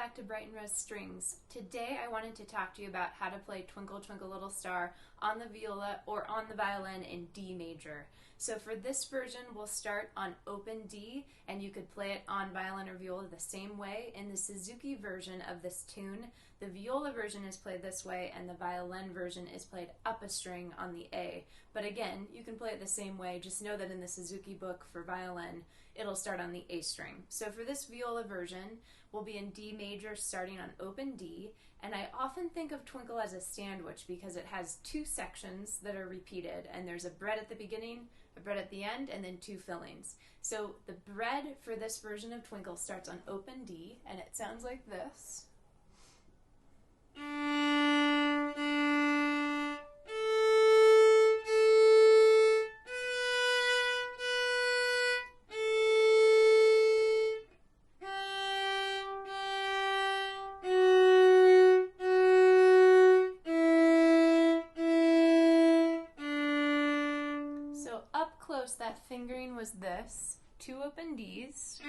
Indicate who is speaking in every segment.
Speaker 1: back to Bright and Rose Strings. Today I wanted to talk to you about how to play Twinkle Twinkle Little Star on the viola or on the violin in D major. So for this version we'll start on open D, and you could play it on violin or viola the same way. In the Suzuki version of this tune, the viola version is played this way and the violin version is played up a string on the A. But again, you can play it the same way, just know that in the Suzuki book for violin it'll start on the A string. So for this viola version, we'll be in D major starting on open D, and I often think of Twinkle as a sandwich because it has two sections that are repeated, and there's a bread at the beginning, a bread at the end, and then two fillings. So the bread for this version of Twinkle starts on open D, and it sounds like this. That fingering was this: two open Ds,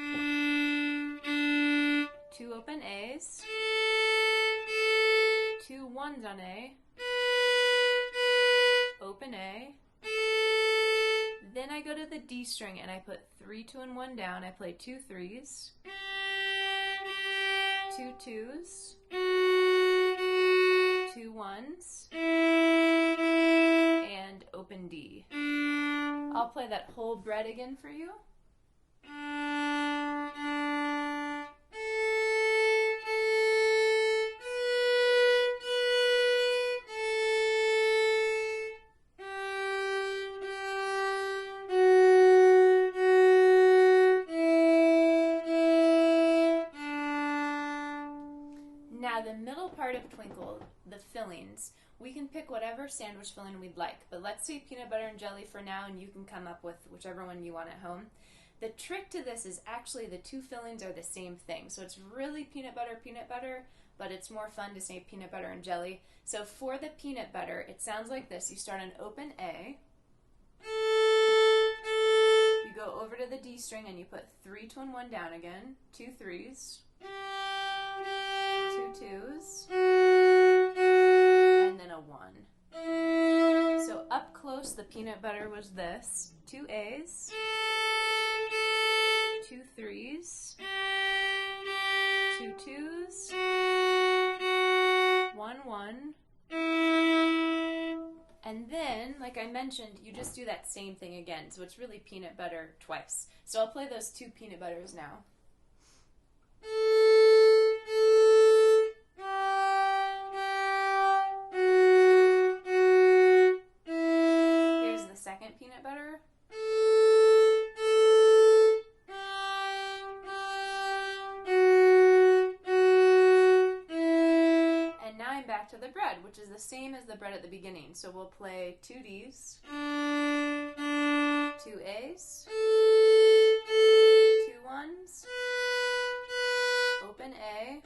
Speaker 1: two open As, two ones on A, open A, then I go to the D string and I put 3, 2, and 1 down. I play 2 3s, 2 2s, 2 1s, and open D. I'll play that whole bread again for you. Now the middle part of Twinkle, the fillings, we can pick whatever sandwich filling we'd like, but let's say peanut butter and jelly for now, and you can come up with whichever one you want at home. The trick to this is actually the two fillings are the same thing, so it's really peanut butter, but it's more fun to say peanut butter and jelly. So for the peanut butter, it sounds like this. You start on open A, you go over to the D string and you put 3, 2, and 1 down again, 2 3s, 2 2s, and then a 1. So up close, the peanut butter was this: 2 A's, 2 3s, 2 2s, 1 1, and then, like I mentioned, you just do that same thing again. So it's really peanut butter twice. So I'll play those two peanut butters now. Peanut butter. And now I'm back to the bread, which is the same as the bread at the beginning. So we'll play 2 Ds, 2 A's, 2 1s, open A,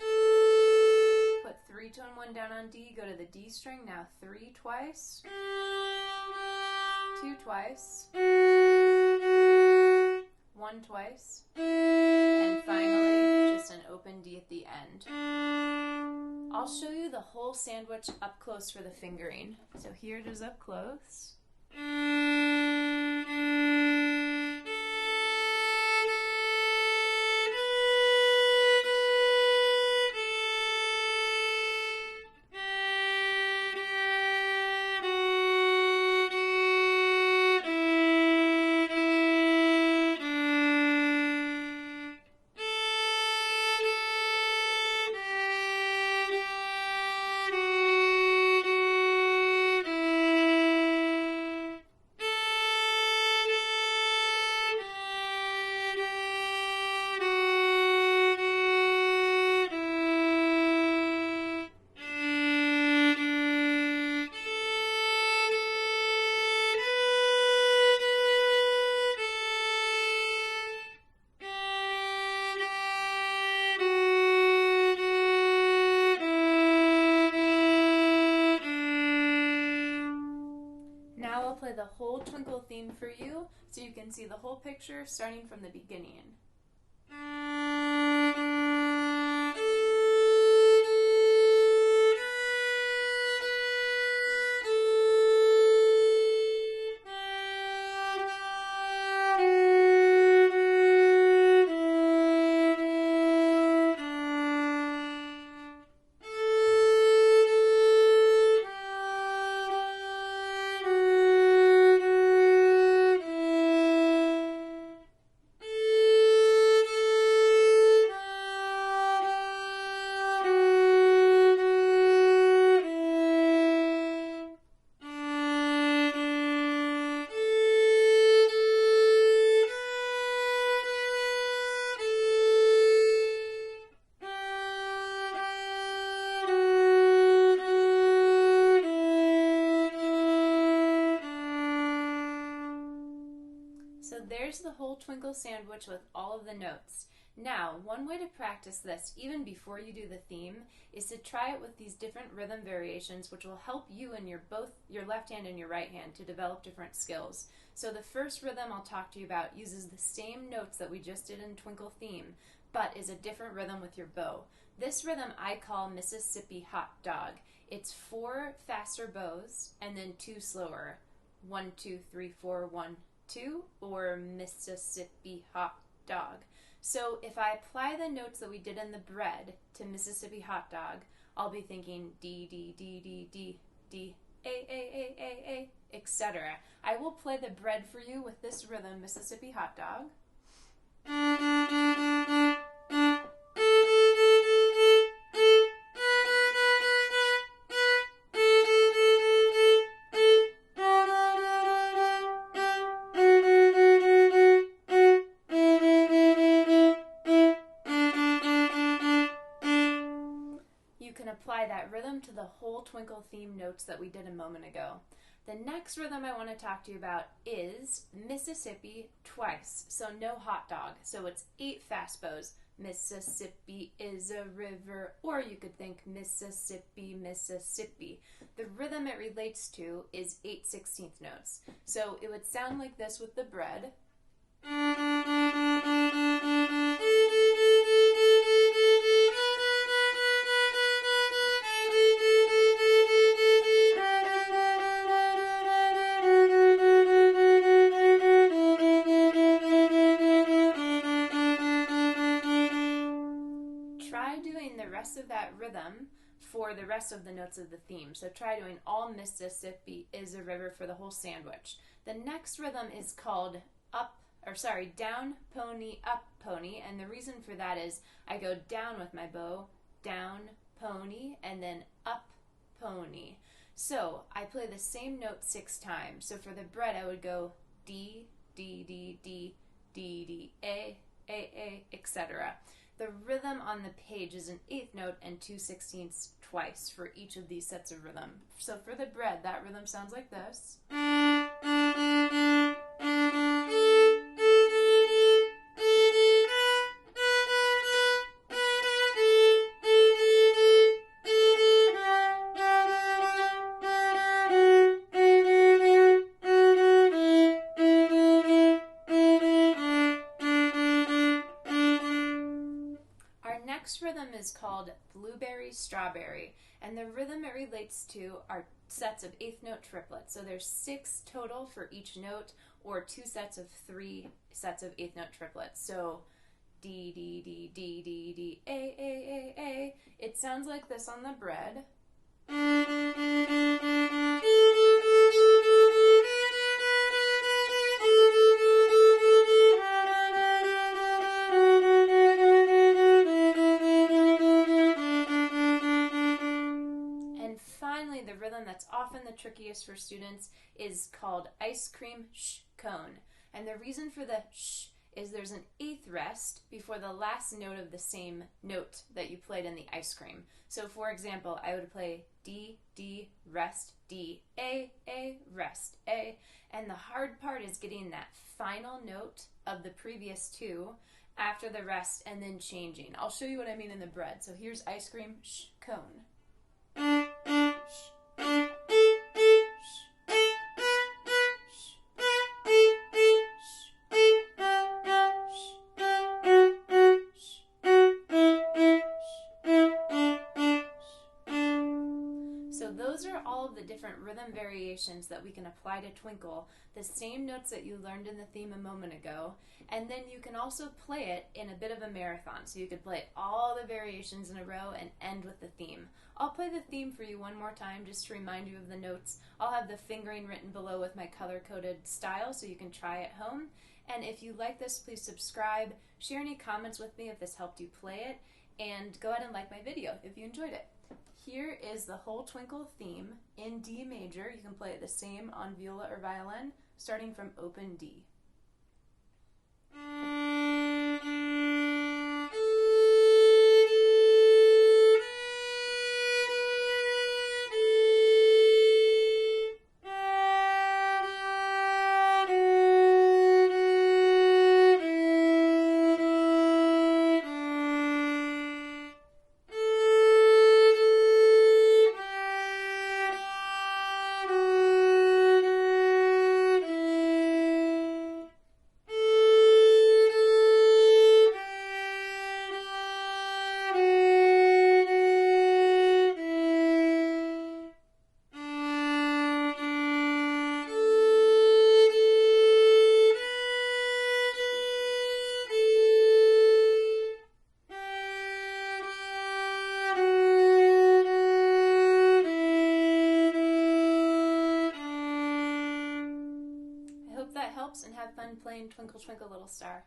Speaker 1: put 3, 2, and 1 down on D, go to the D string, now 3 twice, 2 twice, 1 twice, and finally just an open D at the end. I'll show you the whole sandwich up close for the fingering. So here it is up close. play the whole Twinkle theme for you so you can see the whole picture starting from the beginning. So there's the whole Twinkle Sandwich with all of the notes. Now, one way to practice this, even before you do the theme, is to try it with these different rhythm variations, which will help you in your left hand and your right hand to develop different skills. So the first rhythm I'll talk to you about uses the same notes that we just did in Twinkle Theme, but is a different rhythm with your bow. This rhythm I call Mississippi Hot Dog. It's 4 faster bows and then 2 slower. 1, 2, 3, 4, 1, 2, or Mississippi Hot Dog. So if I apply the notes that we did in the bread to Mississippi Hot Dog, I'll be thinking D, D, D, D, D, D, A, etc. I will play the bread for you with this rhythm, Mississippi Hot Dog. Apply that rhythm to the whole Twinkle theme notes that we did a moment ago. The next rhythm I want to talk to you about is Mississippi twice, so no hot dog. So it's 8 fast bows. Mississippi is a river, or you could think Mississippi, Mississippi. The rhythm it relates to is 8/16 notes. So it would sound like this with the bread. Try doing the rest of that rhythm for the rest of the notes of the theme. So try doing all Mississippi is a river for the whole sandwich. The next rhythm is called down, pony, up, pony. And the reason for that is I go down with my bow, down, pony, and then up, pony. So I play the same note 6 times. So for the bread, I would go D, D, D, D, D, D, A, etc. The rhythm on the page is an 8th note and 2/16 twice for each of these sets of rhythm. So for the bread, that rhythm sounds like this. Next rhythm is called Blueberry Strawberry, and the rhythm it relates to are sets of 8th note triplets. So there's 6 total for each note, or 2 sets of 3 sets of 8th note triplets. So D, D, D, D, D, D, A. It sounds like this on the bread. The rhythm that's often the trickiest for students is called ice cream sh cone. And the reason for the sh is there's an 8th rest before the last note of the same note that you played in the ice cream. So for example, I would play D, D, rest, D, A, rest, A. And the hard part is getting that final note of the previous 2 after the rest and then changing. I'll show you what I mean in the bread. So here's ice cream sh cone. So those are all of the different rhythm variations that we can apply to Twinkle, the same notes that you learned in the theme a moment ago, and then you can also play it in a bit of a marathon. So you could play all the variations in a row and end with the theme. I'll play the theme for you one more time just to remind you of the notes. I'll have the fingering written below with my color-coded style so you can try at home. And if you like this, please subscribe, share any comments with me if this helped you play it, and go ahead and like my video if you enjoyed it. Here is the whole Twinkle theme in D major. You can play it the same on viola or violin, starting from open D. playing Twinkle Twinkle Little Star.